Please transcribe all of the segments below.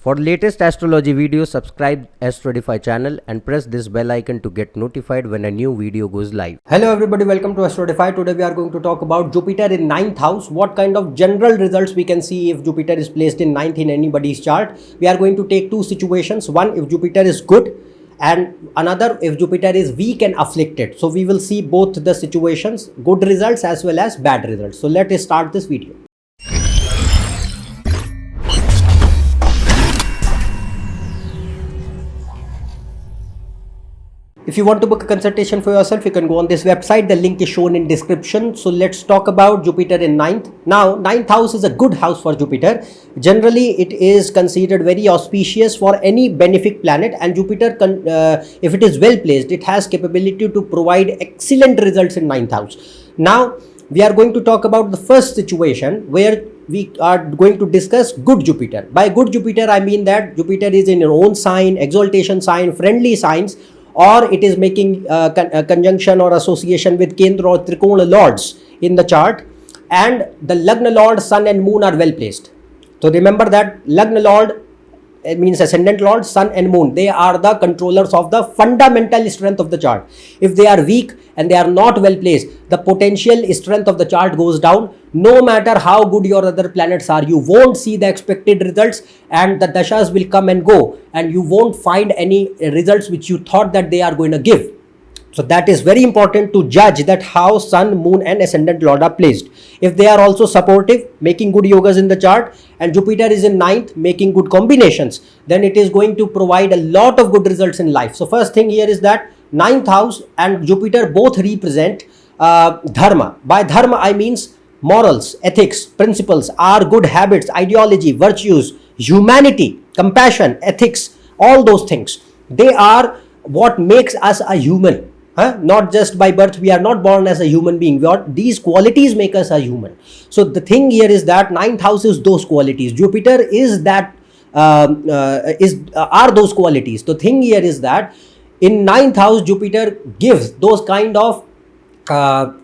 For latest astrology videos, subscribe AstroEdify channel and press this bell icon to get notified when a new video goes live. Hello everybody, welcome to AstroEdify. Today we are going to talk about Jupiter in 9th house. What kind of general results we can see if Jupiter is placed in 9th in anybody's chart. We are going to take two situations. One, if Jupiter is good, and another if Jupiter is weak and afflicted. So we will see both the situations, good results as well as bad results. So let us start this video. If you want to book a consultation for yourself, you can go on this website. The link is shown in description. So let's talk about Jupiter in 9th. Now, 9th house is a good house for Jupiter. Generally, it is considered very auspicious for any benefic planet, and Jupiter, if it is well placed, it has capability to provide excellent results in 9th house. Now, we are going to talk about the first situation where we are going to discuss good Jupiter. By good Jupiter, I mean that Jupiter is in your own sign, exaltation sign, friendly signs, or it is making conjunction or association with Kendra or Trikona lords in the chart, and the Lagna lord, sun and moon are well placed. So remember that Lagna lord, it means ascendant lord, sun and moon, they are the controllers of the fundamental strength of the chart. If they are weak and they are not well placed, the potential strength of the chart goes down. No matter how good your other planets are, you won't see the expected results, and the dashas will come and go, and you won't find any results which you thought that they are going to give. So that is very important to judge that how sun, moon and ascendant lord are placed. If they are also supportive, making good yogas in the chart, and Jupiter is in 9th, making good combinations, then it is going to provide a lot of good results in life. So first thing here is that 9th house and Jupiter both represent dharma. By dharma, I means morals, ethics, principles, are good habits, ideology, virtues, humanity, compassion, ethics, all those things. They are what makes us a human. Not just by birth, we are not born as a human being. These qualities make us a human. So the thing here is that 9th house is those qualities. Jupiter is that are those qualities. The thing here is that in 9th house, Jupiter gives those kind of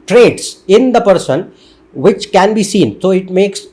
traits in the person which can be seen. So it makes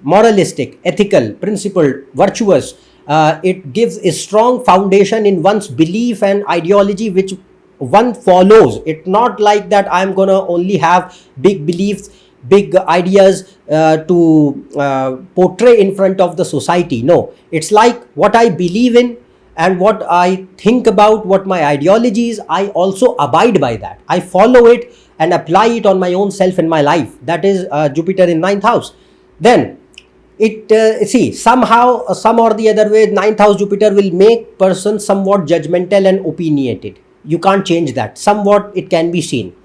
moralistic, ethical, principled, virtuous. It gives a strong foundation in one's belief and ideology which one follows. It's not like that I'm gonna only have big beliefs, big ideas to portray in front of the society. No, it's like what I believe in and what I think about, what my ideology is, I also abide by that. I follow it and apply it on my own self in my life. That is Jupiter in 9th house. Then it somehow, some or the other way, 9th house Jupiter will make person somewhat judgmental and opinionated. You can't change that. Somewhat it can be seen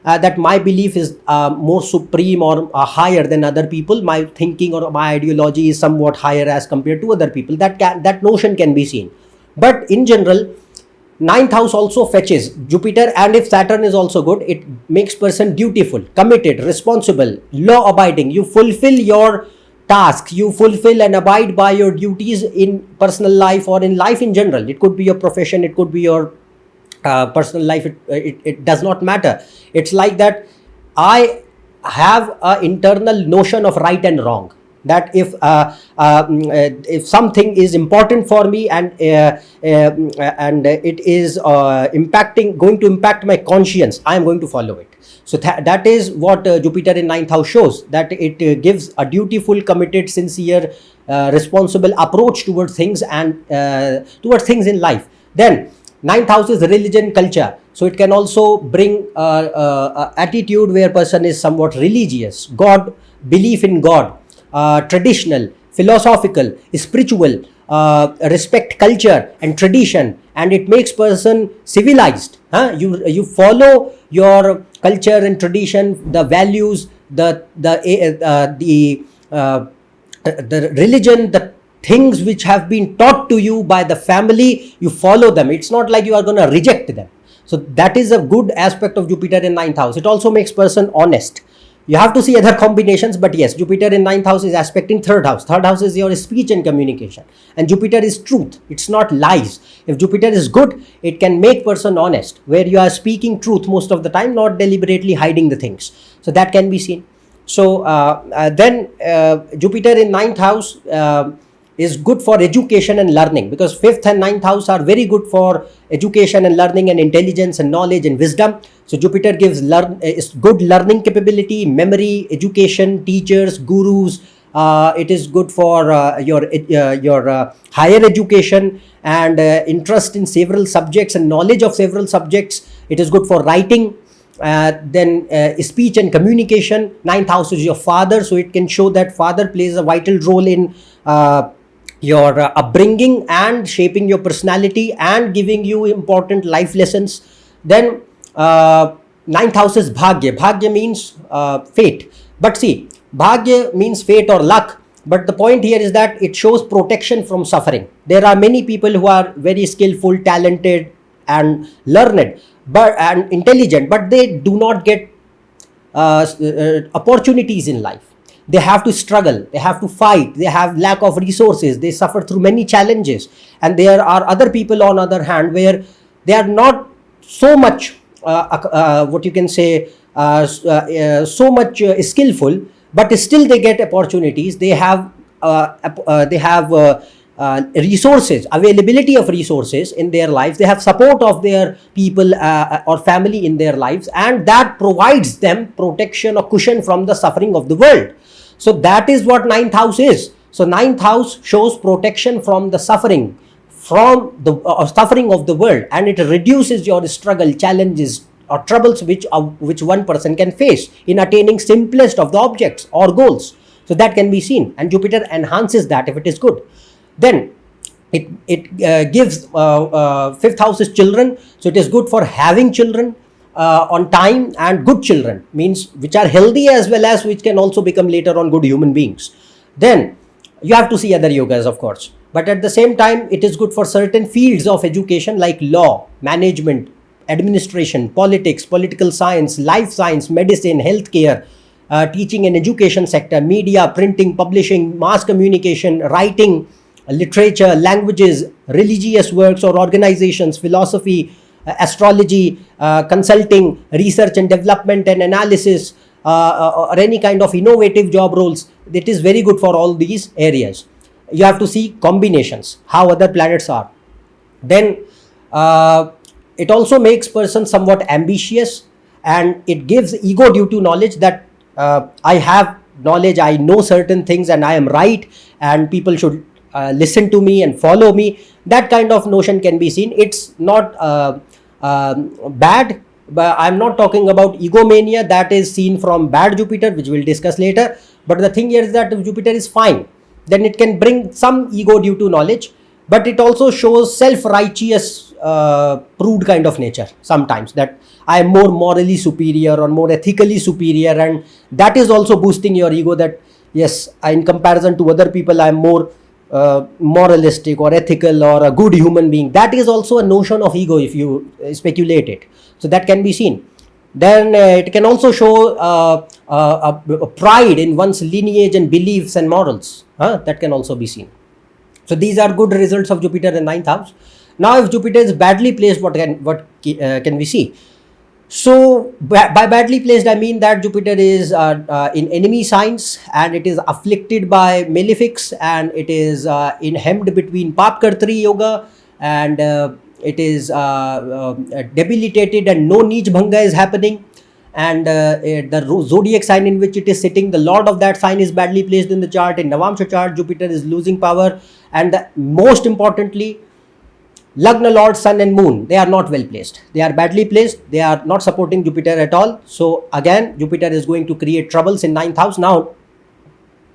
that my belief is more supreme or higher than other people. My thinking or my ideology is somewhat higher as compared to other people. That notion can be seen. But in general, 9th house also fetches Jupiter, and if Saturn is also good, it makes person dutiful, committed, responsible, law abiding. You fulfill your tasks, you fulfill and abide by your duties in personal life or in life in general. It could be your profession, it could be your personal life, it does not matter. It's like that I have an internal notion of right and wrong, that if something is important for me and it is going to impact my conscience, I am going to follow it. So that is what Jupiter in 9th house shows, that it gives a dutiful, committed, sincere, responsible approach towards things and towards things in life. Then 9th house is religion, culture. So it can also bring attitude where person is somewhat religious, God, belief in God, traditional, philosophical, spiritual, respect culture and tradition, and it makes person civilized. You follow your culture and tradition, the values, the religion, the things which have been taught to you by the family, you follow them. It's not like you are going to reject them. So that is a good aspect of Jupiter in 9th house. It also makes person honest. You have to see other combinations, but yes, Jupiter in 9th house is aspecting 3rd house. 3rd house is your speech and communication, and Jupiter is truth. It's not lies. If Jupiter is good, it can make person honest, where you are speaking truth most of the time, not deliberately hiding the things. So that can be seen. So then Jupiter in 9th house is good for education and learning, because 5th and 9th house are very good for education and learning and intelligence and knowledge and wisdom. So Jupiter gives is good learning capability, memory, education, teachers, gurus. It is good for your higher education and interest in several subjects and knowledge of several subjects. It is good for writing. Then speech and communication. 9th house is your father, so it can show that father plays a vital role in your upbringing and shaping your personality and giving you important life lessons. Then 9th house is Bhagya. Bhagya means fate. But see, Bhagya means fate or luck. But the point here is that it shows protection from suffering. There are many people who are very skillful, talented, and learned, and intelligent, but they do not get opportunities in life. They have to struggle, they have to fight, they have lack of resources, they suffer through many challenges. And there are other people on other hand where they are not so much what you can say so much skillful, but still they get opportunities. They have resources, availability of resources in their lives. They have support of their people or family in their lives, and that provides them protection or cushion from the suffering of the world. So that is what 9th house is. So 9th house shows protection from the suffering, from the suffering of the world, and it reduces your struggle, challenges, or troubles which one person can face in attaining simplest of the objects or goals. So that can be seen, and Jupiter enhances that if it is good. Then it gives 5th house is children, so it is good for having children on time, and good children means which are healthy as well as which can also become later on good human beings. Then you have to see other yogas, of course, but at the same time it is good for certain fields of education like law, management, administration, politics, political science, life science, medicine, healthcare, teaching and education sector, media, printing, publishing, mass communication, writing, literature, languages, religious works or organizations, philosophy, astrology, consulting, research and development and analysis, or any kind of innovative job roles. It is very good for all these areas. You have to see combinations, how other planets are. Then it also makes person somewhat ambitious, and it gives ego due to knowledge, that I have knowledge, I know certain things and I am right, and people should listen to me and follow me. That kind of notion can be seen. It's not bad, but I'm not talking about egomania. That is seen from bad Jupiter, which we'll discuss later. But the thing here is that if Jupiter is fine, then it can bring some ego due to knowledge, but it also shows self-righteous prude kind of nature sometimes, that I am more morally superior or more ethically superior, and that is also boosting your ego, that yes, in comparison to other people I am more moralistic or ethical or a good human being. That is also a notion of ego if you speculate it. So that can be seen. Then it can also show a pride in one's lineage and beliefs and morals. That can also be seen. So these are good results of Jupiter in 9th house. Now if Jupiter is badly placed, what can we see? So by badly placed, I mean that Jupiter is in enemy signs, and it is afflicted by malefics, and it is hemmed between Papkartri yoga, and it is debilitated, and no Neech Bhanga is happening. And the zodiac sign in which it is sitting, the lord of that sign is badly placed in the chart. In Navamsha chart, Jupiter is losing power, and most importantly, Lagna Lord, Sun and Moon, they are not well placed. They are badly placed. They are not supporting Jupiter at all. So again, Jupiter is going to create troubles in 9th house. Now,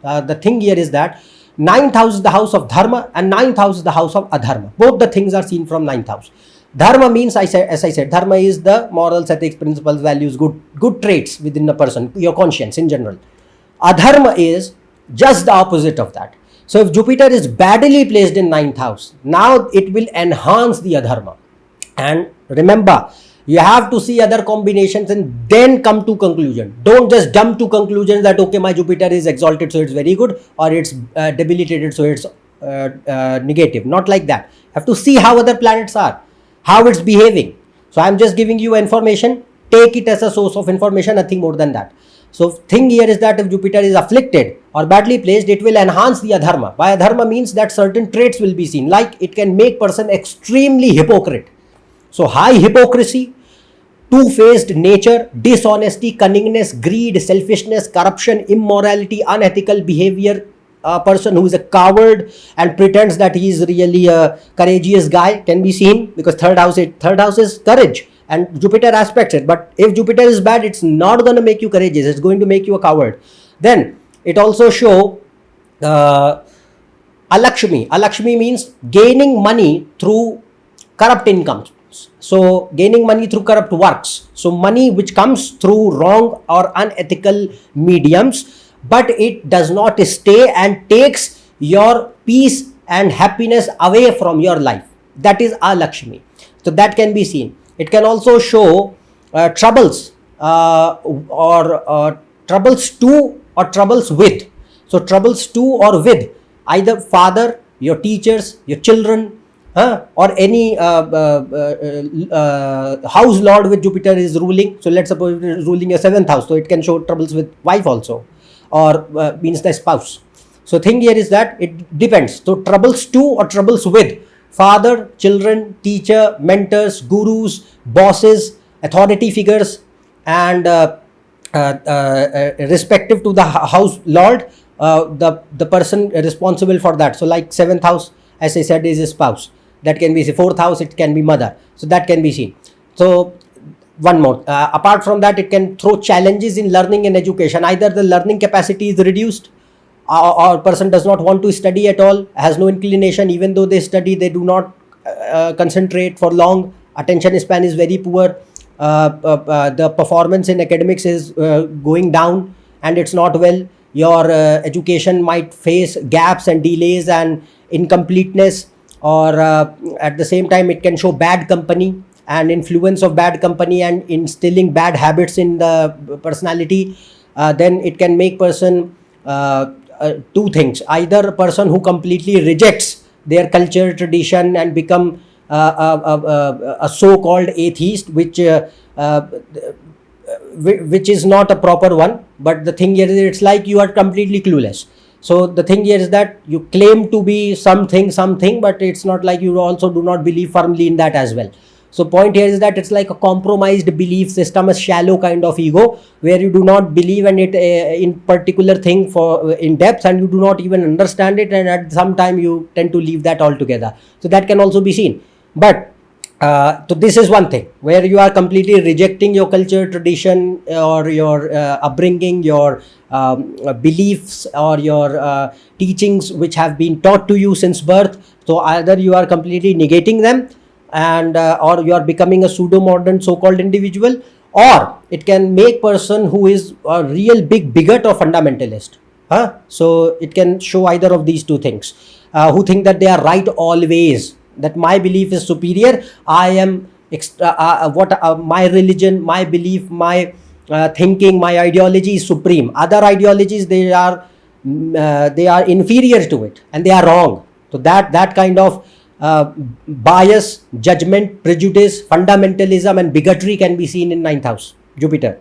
the thing here is that 9th house is the house of Dharma, and 9th house is the house of Adharma. Both the things are seen from 9th house. Dharma means, as I said, Dharma is the morals, ethics, principles, values, good traits within a person, your conscience in general. Adharma is just the opposite of that. So if Jupiter is badly placed in 9th house, now it will enhance the Adharma. And remember, you have to see other combinations and then come to conclusion. Don't just jump to conclusions that, okay, my Jupiter is exalted, so it's very good, or it's debilitated, so it's negative. Not like that. You have to see how other planets are, how it's behaving. So I'm just giving you information. Take it as a source of information, nothing more than that. So thing here is that if Jupiter is afflicted or badly placed, it will enhance the adharma. By adharma means that certain traits will be seen, like it can make person extremely hypocrite. So high hypocrisy, two-faced nature, dishonesty, cunningness, greed, selfishness, corruption, immorality, unethical behavior. A person who is a coward and pretends that he is really a courageous guy can be seen, because third house is courage, and Jupiter aspects it. But if Jupiter is bad, it's not going to make you courageous, it's going to make you a coward. Then it also show Alakshmi. Alakshmi means gaining money through corrupt incomes. So gaining money through corrupt works. So money which comes through wrong or unethical mediums, but it does not stay and takes your peace and happiness away from your life. That is Alakshmi. So that can be seen. It can also show troubles or troubles to or troubles with. So troubles to or with either father, your teachers, your children, or any house lord with Jupiter is ruling. So let's suppose it is ruling a 7th house, so it can show troubles with wife also, or means the spouse. So thing here is that it depends. So troubles to or troubles with father, children, teacher, mentors, gurus, bosses, authority figures, and respective to the house lord, the person responsible for that. So like 7th house, as I said, is a spouse. That can be 4th house, it can be mother. So that can be seen. So one more. Apart from that, it can throw challenges in learning and education. Either the learning capacity is reduced, or person does not want to study at all, has no inclination. Even though they study, they do not concentrate for long. Attention span is very poor. The performance in academics is going down, and it's not well. Your education might face gaps and delays and incompleteness, or at the same time it can show bad company and influence of bad company and instilling bad habits in the personality. Then it can make person two things: either a person who completely rejects their culture, tradition, and become a so-called atheist, which is not a proper one. But the thing here is, it's like you are completely clueless. So the thing here is that you claim to be something, but it's not like you also do not believe firmly in that as well. So point here is that it's like a compromised belief system, a shallow kind of ego, where you do not believe in it in particular thing for in depth, and you do not even understand it, and at some time you tend to leave that altogether. So that can also be seen. But so this is one thing where you are completely rejecting your culture, tradition, or your upbringing, your beliefs, or your teachings which have been taught to you since birth. So either you are completely negating them, and or you are becoming a pseudo modern so-called individual, or it can make person who is a real big bigot or fundamentalist. So it can show either of these two things, who think that they are right always, that my belief is superior, I am my religion, my belief, my thinking, my ideology is supreme. Other ideologies, they are inferior to it, and they are wrong. So that kind of bias, judgment, prejudice, fundamentalism, and bigotry can be seen in 9th house Jupiter.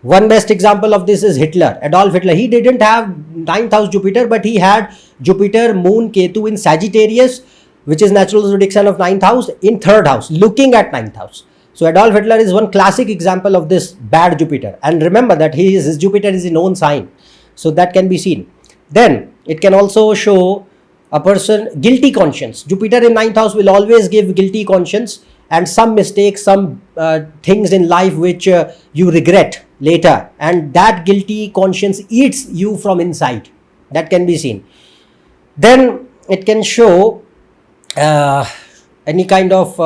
One best example of this is Hitler, Adolf Hitler. He didn't have 9th house Jupiter, but he had Jupiter, Moon, Ketu in Sagittarius, which is natural zodiac sign of 9th house, in 3rd house, looking at 9th house. So Adolf Hitler is one classic example of this bad Jupiter. And remember that his Jupiter is in own sign. So that can be seen. Then it can also show a person guilty conscience. Jupiter in 9th house will always give guilty conscience, and some mistakes, some things in life which you regret later, and that guilty conscience eats you from inside. That can be seen. Then it can show any kind of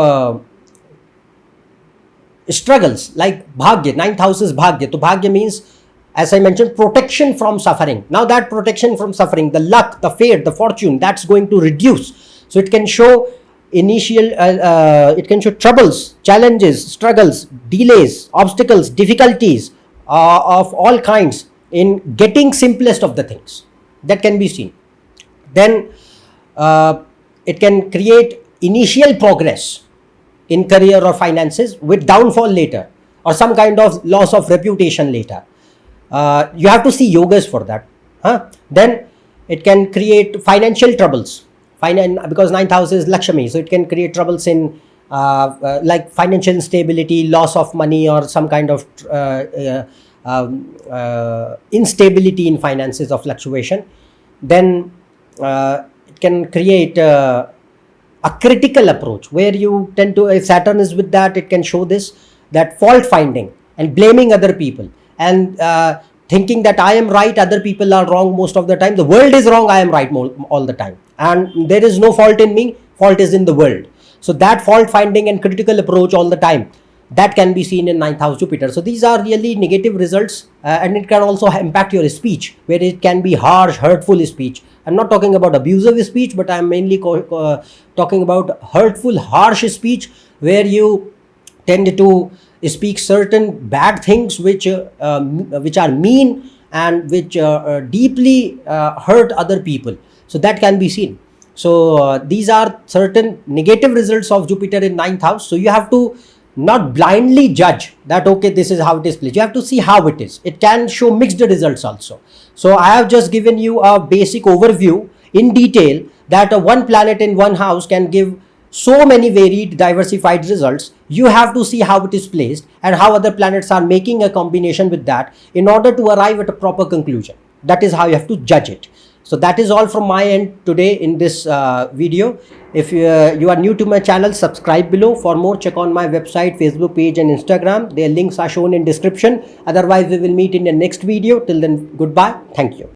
struggles like Bhagya. 9th house is Bhagya. So Bhagya means, as I mentioned, protection from suffering. Now that protection from suffering, the luck, the fate, the fortune, that's going to reduce. So it can show initial, it can show troubles, challenges, struggles, delays, obstacles, difficulties of all kinds in getting simplest of the things. That can be seen. Then it can create initial progress in career or finances with downfall later, or some kind of loss of reputation later. You have to see yogas for that. Then it can create financial troubles. Because ninth house is Lakshmi, so it can create troubles in like financial instability, loss of money, or some kind of instability in finances of fluctuation. Then it can create a critical approach where you tend to, if Saturn is with that, it can show this, that fault finding and blaming other people, and thinking that I am right, other people are wrong. Most of the time the world is wrong, I am right all the time, and there is no fault in me, fault is in the world. So that fault finding and critical approach all the time, that can be seen in ninth house Jupiter. So these are really negative results, and it can also impact your speech, where it can be harsh, hurtful speech. I'm not talking about abusive speech, but I'm mainly talking about hurtful, harsh speech, where you tend to speak certain bad things which are mean and which deeply hurt other people. So that can be seen. So these are certain negative results of Jupiter in ninth house. So you have to not blindly judge that, okay, this is how it is placed. You have to see how it is. It can show mixed results also. So I have just given you a basic overview in detail that one planet in one house can give so many varied, diversified results. You have to see how it is placed and how other planets are making a combination with that in order to arrive at a proper conclusion. That is how you have to judge it. So that is all from my end today in this video. If you are new to my channel, subscribe below. For more, check on my website, Facebook page and Instagram. Their links are shown in description. Otherwise, we will meet in the next video. Till then, goodbye. Thank you.